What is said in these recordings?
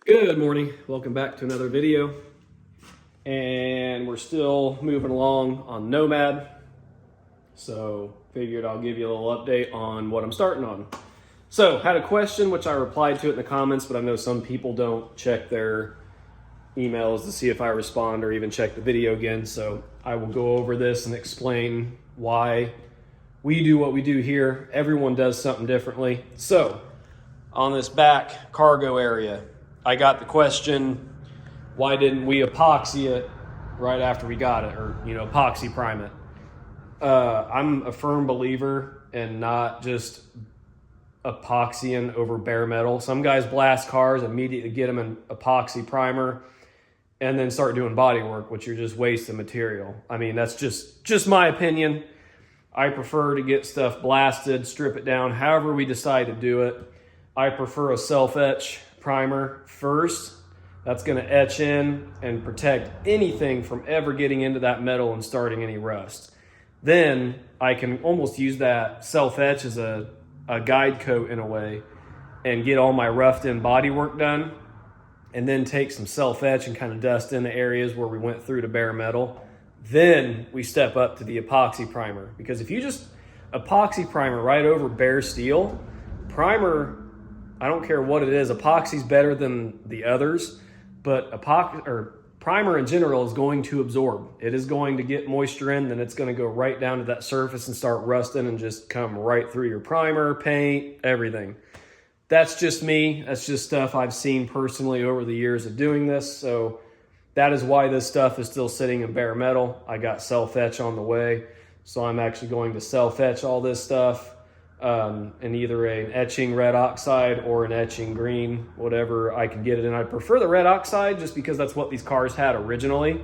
Good morning, welcome back to another video. And we're still moving along on Nomad. So figured I'll give you a little update on what I'm starting on. So had a question which I replied to it in the comments, but I know some people don't check their emails to see if I respond or even check the video again. So I will go over this and explain why we do what we do here. Everyone does something differently. So on this back cargo area, I got the question, why didn't we epoxy it right after we got it, or epoxy prime it? I'm a firm believer in not just epoxying over bare metal. Some guys blast cars, immediately get them an epoxy primer, and then start doing body work, which you're just wasting material. I mean, that's just my opinion. I prefer to get stuff blasted, strip it down, however we decide to do it. I prefer a self-etch primer first. That's going to etch in and protect anything from ever getting into that metal and starting any rust. Then I can almost use that self-etch as a guide coat in a way and get all my roughed in body work done, and then take some self-etch and kind of dust in the areas where we went through to bare metal. Then we step up to the epoxy primer, because if you just epoxy primer right over bare steel, primer, I don't care what it is, epoxy's better than the others, but primer in general is going to absorb. It is going to get moisture in, then it's going to go right down to that surface and start rusting and just come right through your primer, paint, everything. That's just me. That's just stuff I've seen personally over the years of doing this. So that is why this stuff is still sitting in bare metal. I got self-etch on the way. So I'm actually going to self-etch all this stuff. In either an etching red oxide or an etching green, whatever I can get it in. I prefer the red oxide just because that's what these cars had originally.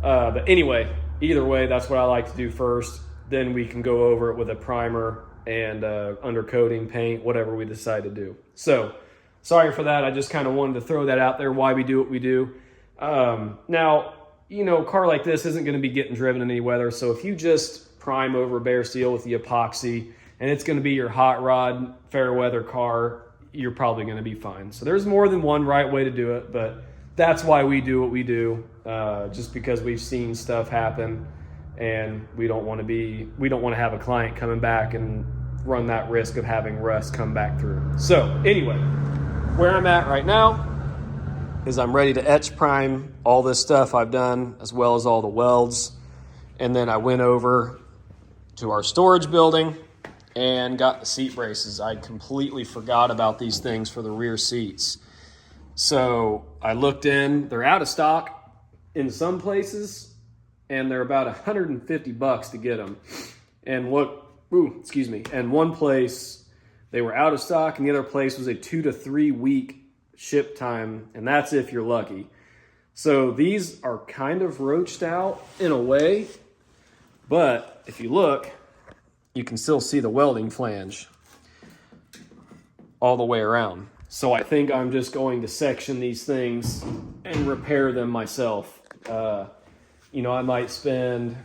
But anyway, either way, that's what I like to do first. Then we can go over it with a primer and undercoating, paint, whatever we decide to do. So sorry for that. I just kind of wanted to throw that out there, why we do what we do. Now, a car like this isn't going to be getting driven in any weather. So if you just prime over bare steel with the epoxy, and it's going to be your hot rod, fair weather car, you're probably going to be fine. So there's more than one right way to do it, but that's why we do what we do, just because we've seen stuff happen, and we don't want to have a client coming back and run that risk of having rust come back through. So anyway, where I'm at right now is I'm ready to etch prime all this stuff I've done, as well as all the welds. And then I went over to our storage building and got the seat braces. I completely forgot about these things for the rear seats. So I looked in, they're out of stock in some places, and they're about $150 to get them. And and one place they were out of stock, and the other place was a 2 to 3 week ship time, and that's if you're lucky. So these are kind of roached out in a way, but if you look, you can still see the welding flange all the way around. So I think I'm just going to section these things and repair them myself. I might spend,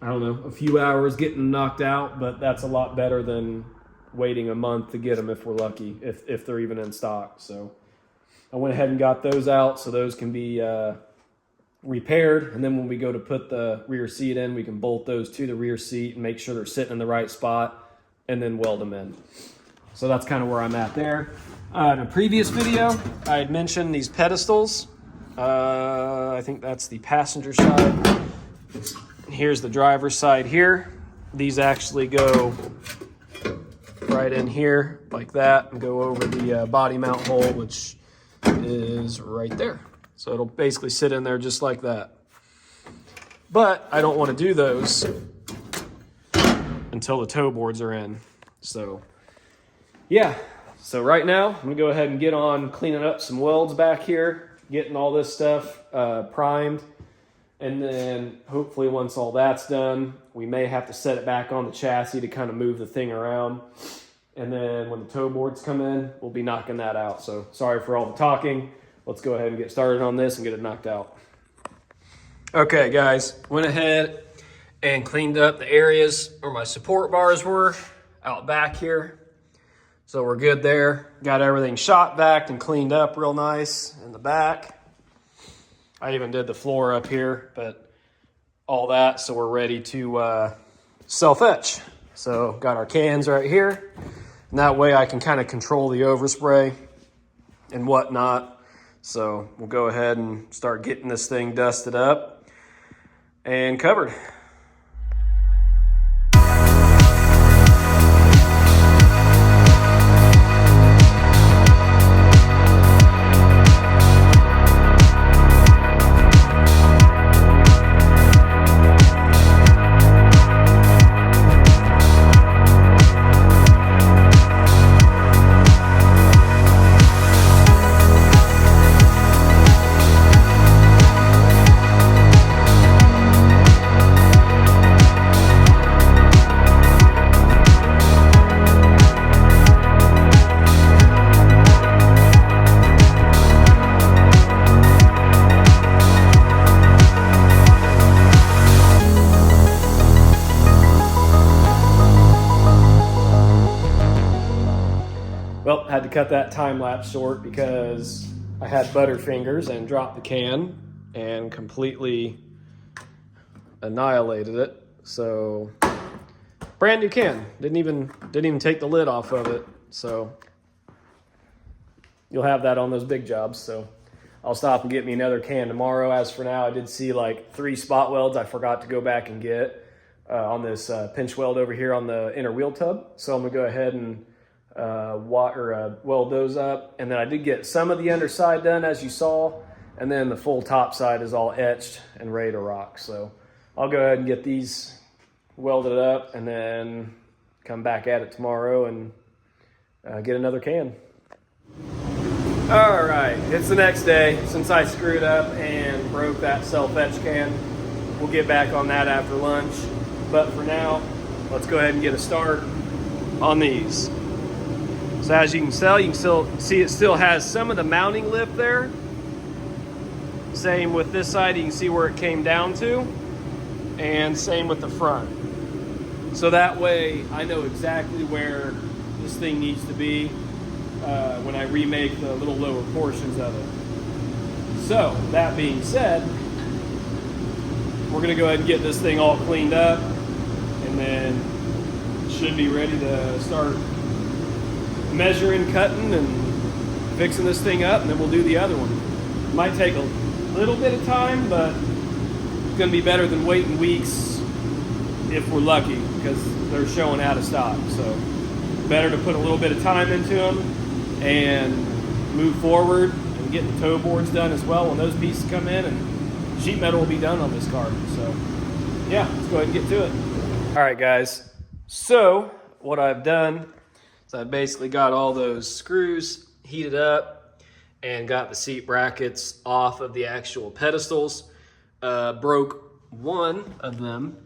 a few hours getting them knocked out, but that's a lot better than waiting a month to get them if we're lucky, if they're even in stock. So I went ahead and got those out so those can be repaired, and then when we go to put the rear seat in, we can bolt those to the rear seat and make sure they're sitting in the right spot, and then weld them in. So that's kind of where I'm at there. In a previous video, I had mentioned these pedestals. I think that's the passenger side. Here's the driver's side here. These actually go right in here like that and go over the body mount hole, which is right there. So it'll basically sit in there just like that. But I don't want to do those until the toe boards are in. So yeah, so right now I'm gonna go ahead and get on cleaning up some welds back here, getting all this stuff primed. And then hopefully once all that's done, we may have to set it back on the chassis to kind of move the thing around. And then when the toe boards come in, we'll be knocking that out. So sorry for all the talking. Let's go ahead and get started on this and get it knocked out. Okay, guys, went ahead and cleaned up the areas where my support bars were out back here. So we're good there. Got everything shot vac and cleaned up real nice in the back. I even did the floor up here, but all that, so we're ready to self-etch. So got our cans right here, and that way I can kind of control the overspray and whatnot. So we'll go ahead and start getting this thing dusted up and covered. Well, had to cut that time lapse short because I had butterfingers and dropped the can and completely annihilated it. So brand new can. Didn't even take the lid off of it. So you'll have that on those big jobs. So I'll stop and get me another can tomorrow. As for now, I did see like 3 spot welds I forgot to go back and get on this pinch weld over here on the inner wheel tub. So I'm gonna go ahead and weld those up. And then I did get some of the underside done, as you saw, and then the full top side is all etched and ready to rock. So I'll go ahead and get these welded up and then come back at it tomorrow and get another can. All right, it's the next day since I screwed up and broke that self-etch can. We'll get back on that after lunch, but for now, let's go ahead and get a start on these. So as you can tell, you can still see it still has some of the mounting lip there. Same with this side, you can see where it came down to, and same with the front. So that way I know exactly where this thing needs to be when I remake the little lower portions of it. So that being said, we're gonna go ahead and get this thing all cleaned up, and then it should be ready to start measuring, cutting, and fixing this thing up, and then we'll do the other one. Might take a little bit of time, but it's gonna be better than waiting weeks if we're lucky, because they're showing out of stock. So better to put a little bit of time into them and move forward and get the toe boards done as well when those pieces come in, and sheet metal will be done on this car. So yeah, let's go ahead and get to it. All right, guys. So what I've done, so I basically got all those screws heated up and got the seat brackets off of the actual pedestals. Broke one of them.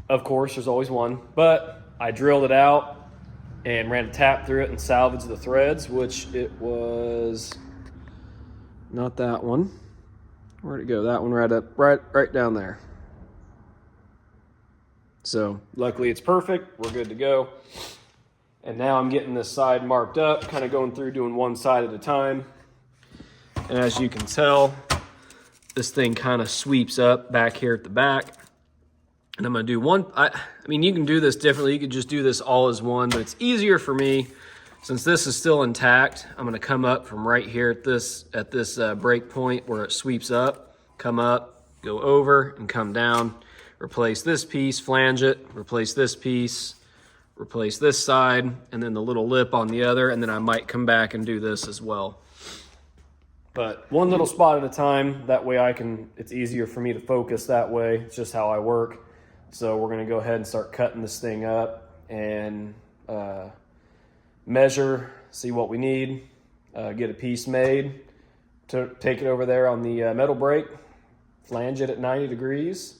Of course, there's always one, but I drilled it out and ran a tap through it and salvaged the threads, which it was not that one. Where'd it go? That one right down there. So luckily it's perfect. We're good to go. And now I'm getting this side marked up, kind of going through doing one side at a time. And as you can tell, this thing kind of sweeps up back here at the back. And I'm gonna do one, I mean, you can do this differently. You could just do this all as one, but it's easier for me since this is still intact. I'm gonna come up from right here at this break point where it sweeps up, come up, go over and come down, replace this piece, flange it, replace this piece, replace this side, and then the little lip on the other, and then I might come back and do this as well. But one little spot at a time, that way it's easier for me to focus that way. It's just how I work. So we're gonna go ahead and start cutting this thing up and measure, see what we need, get a piece made, to take it over there on the metal brake, flange it at 90 degrees,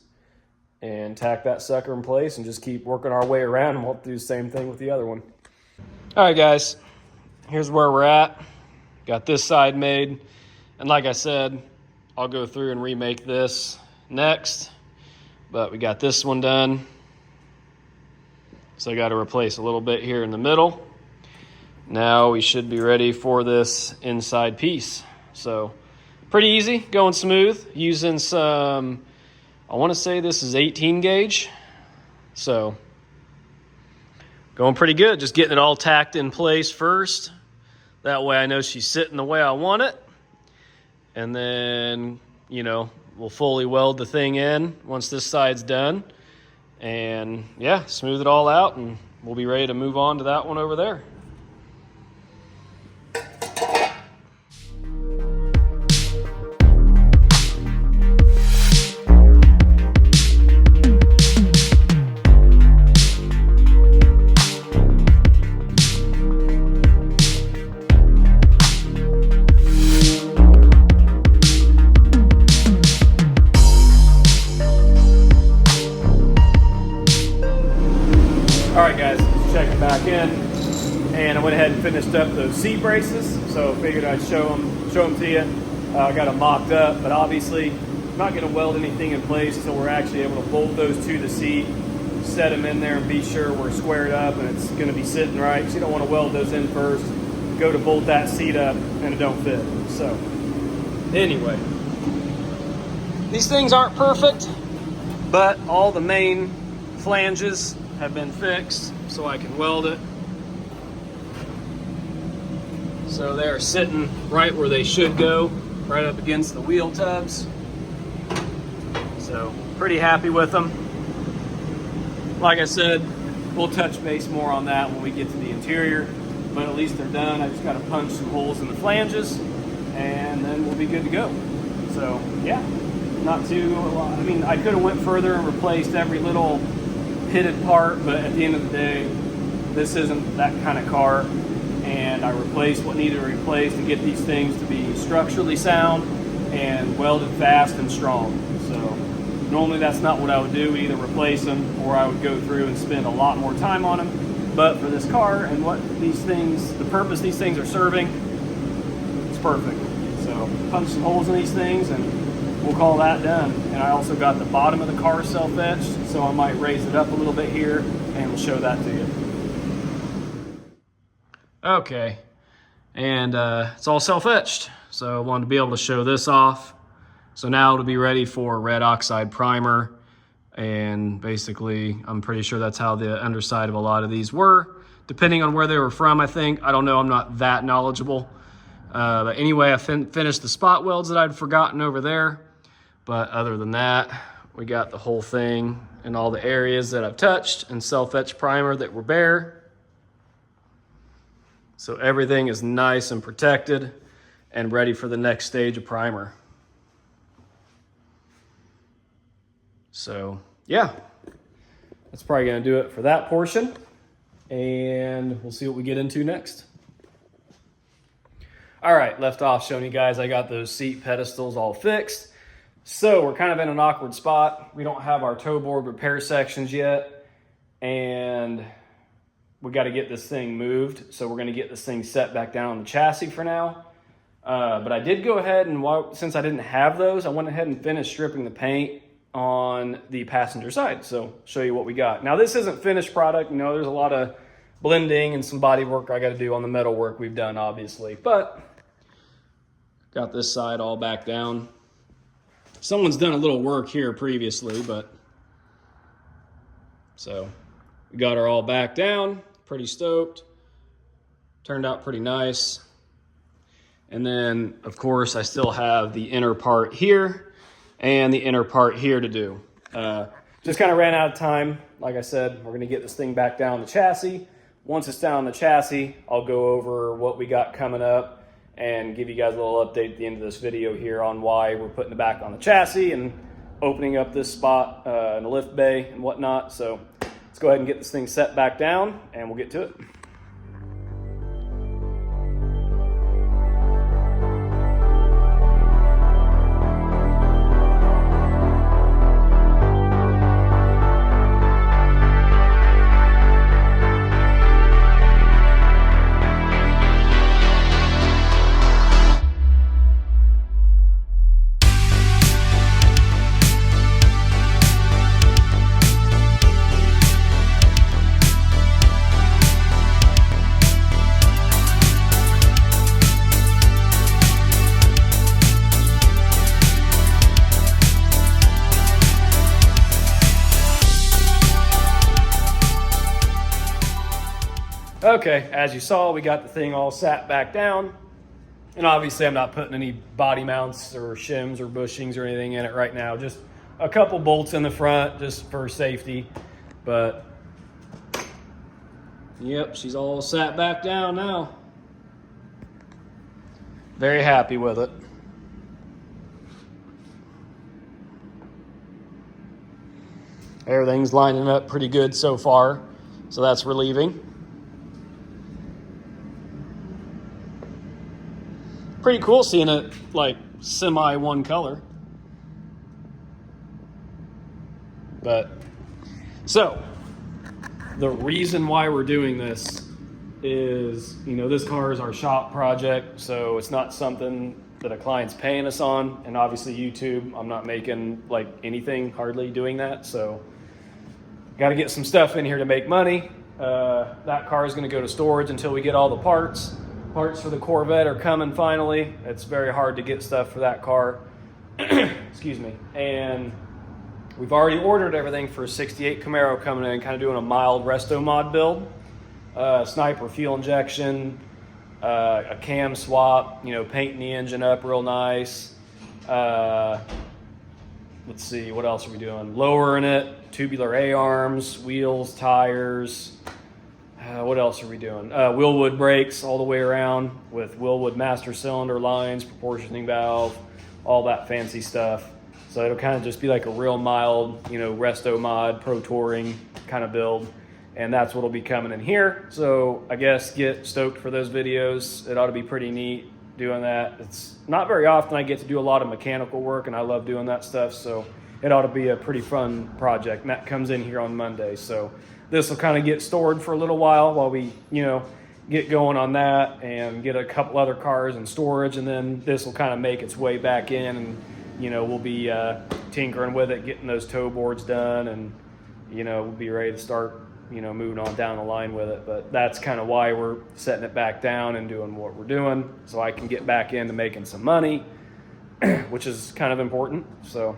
and tack that sucker in place and just keep working our way around, and we'll do the same thing with the other one. All right, guys, here's where we're at. Got this side made, and like I said, I'll go through and remake this next, but we got this one done. So I got to replace a little bit here in the middle. now we should be ready for this inside piece. So pretty easy, going smooth, using some, I want to say this is 18 gauge. So going pretty good, just getting it all tacked in place first. That way I know she's sitting the way I want it. And then, you know, we'll fully weld the thing in once this side's done. And yeah, smooth it all out and we'll be ready to move on to that one over there. All right, guys, checking back in, and I went ahead and finished up those seat braces. So figured I'd show them to you. I got them mocked up, but obviously I'm not going to weld anything in place until we're actually able to bolt those to the seat, set them in there, and be sure we're squared up and it's going to be sitting right. So you don't want to weld those in first. Go to bolt that seat up and it don't fit. So anyway, these things aren't perfect, but all the main flanges have been fixed so I can weld it. So they're sitting right where they should go, right up against the wheel tubs. So pretty happy with them. Like I said, we'll touch base more on that when we get to the interior, but at least they're done. I just got to punch some holes in the flanges and then we'll be good to go. So yeah, not too, I mean, I could have went further and replaced every little pitted part, but at the end of the day, this isn't that kind of car, and I replaced what needed to replace to get these things to be structurally sound and welded fast and strong. So normally that's not what I would do, either replace them or I would go through and spend a lot more time on them. But for this car and what these things, the purpose these things are serving, it's perfect. So punch some holes in these things and we'll call that done. And I also got the bottom of the car self-etched, so I might raise it up a little bit here and we'll show that to you. Okay, and it's all self-etched, so I wanted to be able to show this off. So now it'll be ready for red oxide primer, and basically I'm pretty sure that's how the underside of a lot of these were, depending on where they were from, I think. I don't know, I'm not that knowledgeable. But anyway, I finished the spot welds that I'd forgotten over there. But other than that, we got the whole thing in all the areas that I've touched and self-etch primer that were bare. So everything is nice and protected and ready for the next stage of primer. So yeah, that's probably gonna do it for that portion. And we'll see what we get into next. All right, left off showing you guys I got those seat pedestals all fixed. So we're kind of in an awkward spot. We don't have our toe board repair sections yet, and we got to get this thing moved. So we're going to get this thing set back down on the chassis for now. But I did go ahead and, since I didn't have those, I went ahead and finished stripping the paint on the passenger side. So show you what we got. Now this isn't finished product. You know, there's a lot of blending and some body work I got to do on the metal work we've done, obviously. But got this side all back down. Someone's done a little work here previously, but so we got her all back down, pretty stoked. Turned out pretty nice. And then, of course, I still have the inner part here and the inner part here to do. Just kind of ran out of time. Like I said, we're going to get this thing back down the chassis. Once it's down the chassis, I'll go over what we got coming up and give you guys a little update at the end of this video here on why we're putting it back on the chassis and opening up this spot in the lift bay and whatnot. So let's go ahead and get this thing set back down and we'll get to it. Okay, as you saw, we got the thing all sat back down. And obviously I'm not putting any body mounts or shims or bushings or anything in it right now. Just a couple bolts in the front just for safety. But yep, she's all sat back down now. Very happy with it. Everything's lining up pretty good so far, so that's relieving. Pretty cool seeing it like semi one color. But so the reason why we're doing this is, you know, this car is our shop project, so it's not something that a client's paying us on. And obviously YouTube, I'm not making like anything hardly doing that, so got to get some stuff in here to make money. That car is going to go to storage until we get all the parts. Parts for the Corvette are coming finally. It's very hard to get stuff for that car. Excuse me. And we've already ordered everything for a 68 Camaro coming in, kind of doing a mild resto mod build. Sniper fuel injection, a cam swap, you know, painting the engine up real nice. Let's see, what else are we doing? Lowering it, tubular A-arms, wheels, tires. What else are we doing? Wheelwood brakes all the way around with Wheelwood master cylinder lines, proportioning valve, all that fancy stuff. So it'll kind of just be like a real mild, you know, resto mod, pro touring kind of build. And that's what'll be coming in here. So I guess get stoked for those videos. It ought to be pretty neat doing that. It's not very often I get to do a lot of mechanical work, and I love doing that stuff. So it ought to be a pretty fun project. Matt comes in here on Monday. So this will kind of get stored for a little while we, you know, get going on that and get a couple other cars in storage. And then this will kind of make its way back in, and, you know, we'll be tinkering with it, getting those toe boards done, and, you know, we'll be ready to start, you know, moving on down the line with it. But that's kind of why we're setting it back down and doing what we're doing, so I can get back into making some money, which is kind of important. So,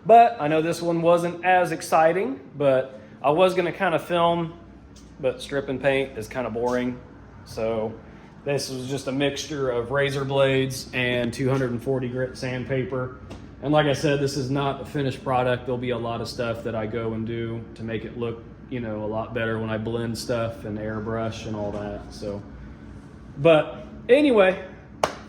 but I know this one wasn't as exciting, but I was going to kind of film, but strip and paint is kind of boring. So this was just a mixture of razor blades and 240 grit sandpaper. And like I said, this is not a finished product. There'll be a lot of stuff that I go and do to make it look, you know, a lot better when I blend stuff and airbrush and all that. So, but anyway,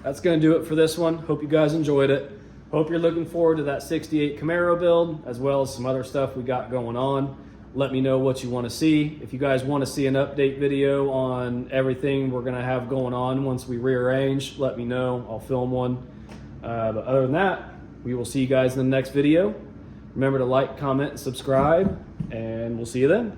that's going to do it for this one. Hope you guys enjoyed it. Hope you're looking forward to that 68 Camaro build, as well as some other stuff we got going on. Let me know what you want to see. If you guys want to see an update video on everything we're going to have going on once we rearrange, let me know. I'll film one. But other than that, we will see you guys in the next video. Remember to like, comment, and subscribe, and we'll see you then.